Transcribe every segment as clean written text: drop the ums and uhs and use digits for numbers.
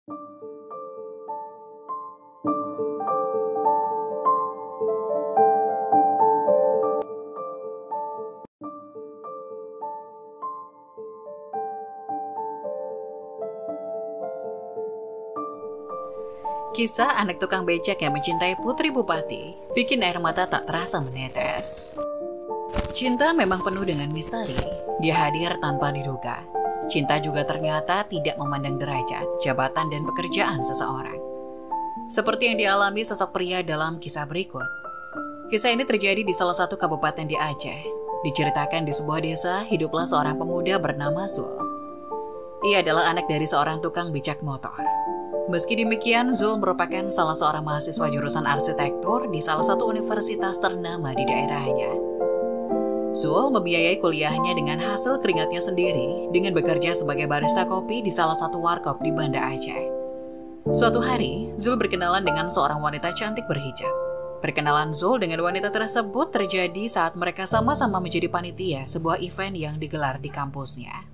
Kisah anak tukang becak yang mencintai putri bupati bikin air mata tak terasa menetes. Cinta memang penuh dengan misteri. Dia hadir tanpa diduga. Cinta juga ternyata tidak memandang derajat, jabatan, dan pekerjaan seseorang. Seperti yang dialami sosok pria dalam kisah berikut. Kisah ini terjadi di salah satu kabupaten di Aceh. Diceritakan di sebuah desa, hiduplah seorang pemuda bernama Zul. Ia adalah anak dari seorang tukang becak motor. Meski demikian, Zul merupakan salah seorang mahasiswa jurusan arsitektur di salah satu universitas ternama di daerahnya. Zul membiayai kuliahnya dengan hasil keringatnya sendiri dengan bekerja sebagai barista kopi di salah satu warkop di Banda Aceh. Suatu hari, Zul berkenalan dengan seorang wanita cantik berhijab. Perkenalan Zul dengan wanita tersebut terjadi saat mereka sama-sama menjadi panitia sebuah event yang digelar di kampusnya.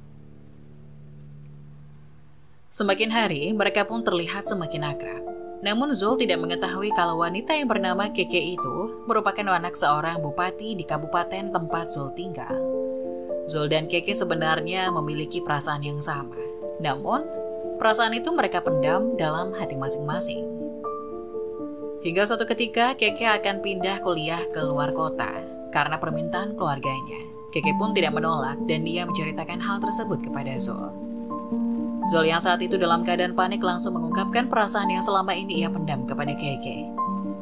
Semakin hari, mereka pun terlihat semakin akrab. Namun Zul tidak mengetahui kalau wanita yang bernama Keke itu merupakan anak seorang bupati di kabupaten tempat Zul tinggal. Zul dan Keke sebenarnya memiliki perasaan yang sama. Namun, perasaan itu mereka pendam dalam hati masing-masing. Hingga suatu ketika, Keke akan pindah kuliah ke luar kota karena permintaan keluarganya. Keke pun tidak menolak dan dia menceritakan hal tersebut kepada Zul. Zul yang saat itu dalam keadaan panik langsung mengungkapkan perasaan yang selama ini ia pendam kepada Keke.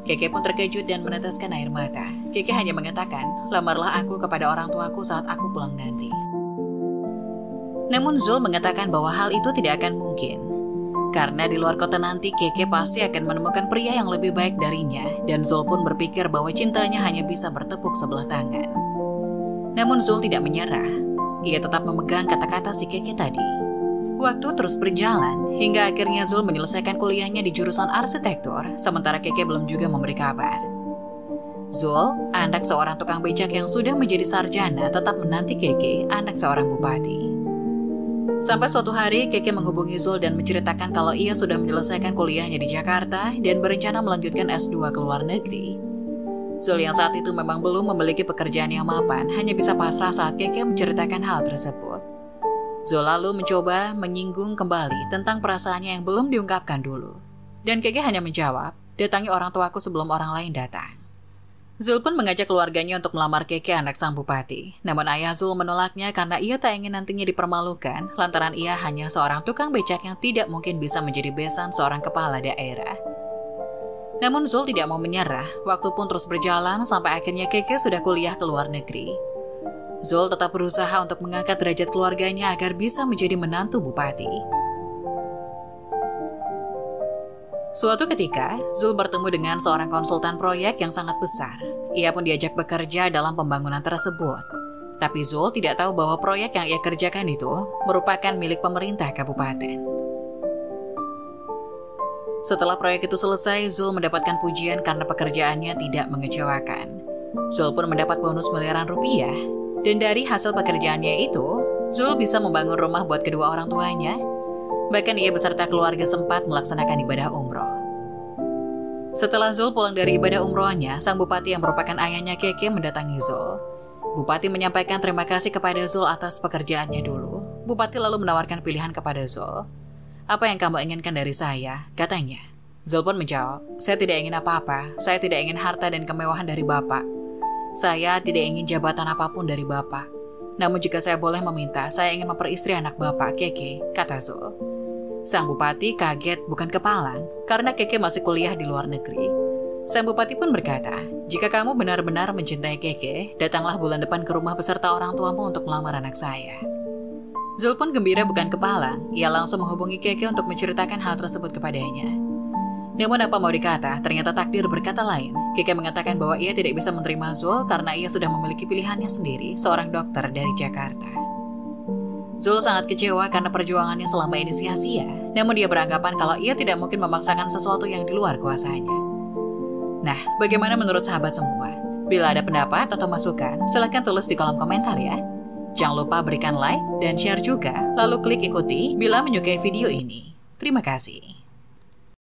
Keke pun terkejut dan meneteskan air mata. Keke hanya mengatakan, "Lamarlah aku kepada orang tuaku saat aku pulang nanti." Namun Zul mengatakan bahwa hal itu tidak akan mungkin. Karena di luar kota nanti Keke pasti akan menemukan pria yang lebih baik darinya, dan Zul pun berpikir bahwa cintanya hanya bisa bertepuk sebelah tangan. Namun Zul tidak menyerah. Ia tetap memegang kata-kata si Keke tadi. Waktu terus berjalan, hingga akhirnya Zul menyelesaikan kuliahnya di jurusan arsitektur, sementara Keke belum juga memberi kabar. Zul, anak seorang tukang becak yang sudah menjadi sarjana, tetap menanti Keke, anak seorang bupati. Sampai suatu hari, Keke menghubungi Zul dan menceritakan kalau ia sudah menyelesaikan kuliahnya di Jakarta dan berencana melanjutkan S2 ke luar negeri. Zul yang saat itu memang belum memiliki pekerjaan yang mapan, hanya bisa pasrah saat Keke menceritakan hal tersebut. Zul lalu mencoba menyinggung kembali tentang perasaannya yang belum diungkapkan dulu. Dan Keke hanya menjawab, "Datangi orang tuaku sebelum orang lain datang." Zul pun mengajak keluarganya untuk melamar Keke, anak sang bupati. Namun ayah Zul menolaknya karena ia tak ingin nantinya dipermalukan lantaran ia hanya seorang tukang becak yang tidak mungkin bisa menjadi besan seorang kepala daerah. Namun Zul tidak mau menyerah, waktu pun terus berjalan sampai akhirnya Keke sudah kuliah ke luar negeri. Zul tetap berusaha untuk mengangkat derajat keluarganya agar bisa menjadi menantu bupati. Suatu ketika, Zul bertemu dengan seorang konsultan proyek yang sangat besar. Ia pun diajak bekerja dalam pembangunan tersebut. Tapi Zul tidak tahu bahwa proyek yang ia kerjakan itu merupakan milik pemerintah kabupaten. Setelah proyek itu selesai, Zul mendapatkan pujian karena pekerjaannya tidak mengecewakan. Zul pun mendapat bonus miliaran rupiah. Dan dari hasil pekerjaannya itu, Zul bisa membangun rumah buat kedua orang tuanya. Bahkan ia beserta keluarga sempat melaksanakan ibadah umroh. Setelah Zul pulang dari ibadah umrohnya, sang bupati yang merupakan ayahnya Keke mendatangi Zul. Bupati menyampaikan terima kasih kepada Zul atas pekerjaannya dulu. Bupati lalu menawarkan pilihan kepada Zul. "Apa yang kamu inginkan dari saya?" katanya. Zul pun menjawab, "Saya tidak ingin apa-apa. Saya tidak ingin harta dan kemewahan dari Bapak. Saya tidak ingin jabatan apapun dari Bapak. Namun jika saya boleh meminta, saya ingin memperistri anak Bapak, Keke," kata Zul. Sang bupati kaget bukan kepalang karena Keke masih kuliah di luar negeri. Sang bupati pun berkata, "Jika kamu benar-benar mencintai Keke, datanglah bulan depan ke rumah beserta orang tuamu untuk melamar anak saya." Zul pun gembira bukan kepalang. Ia langsung menghubungi Keke untuk menceritakan hal tersebut kepadanya. Namun apa mau dikata, ternyata takdir berkata lain. Keke mengatakan bahwa ia tidak bisa menerima Zul karena ia sudah memiliki pilihannya sendiri, seorang dokter dari Jakarta. Zul sangat kecewa karena perjuangannya selama ini sia-sia, namun dia beranggapan kalau ia tidak mungkin memaksakan sesuatu yang di luar kuasanya. Nah, bagaimana menurut sahabat semua? Bila ada pendapat atau masukan, silahkan tulis di kolom komentar ya. Jangan lupa berikan like dan share juga, lalu klik ikuti bila menyukai video ini. Terima kasih.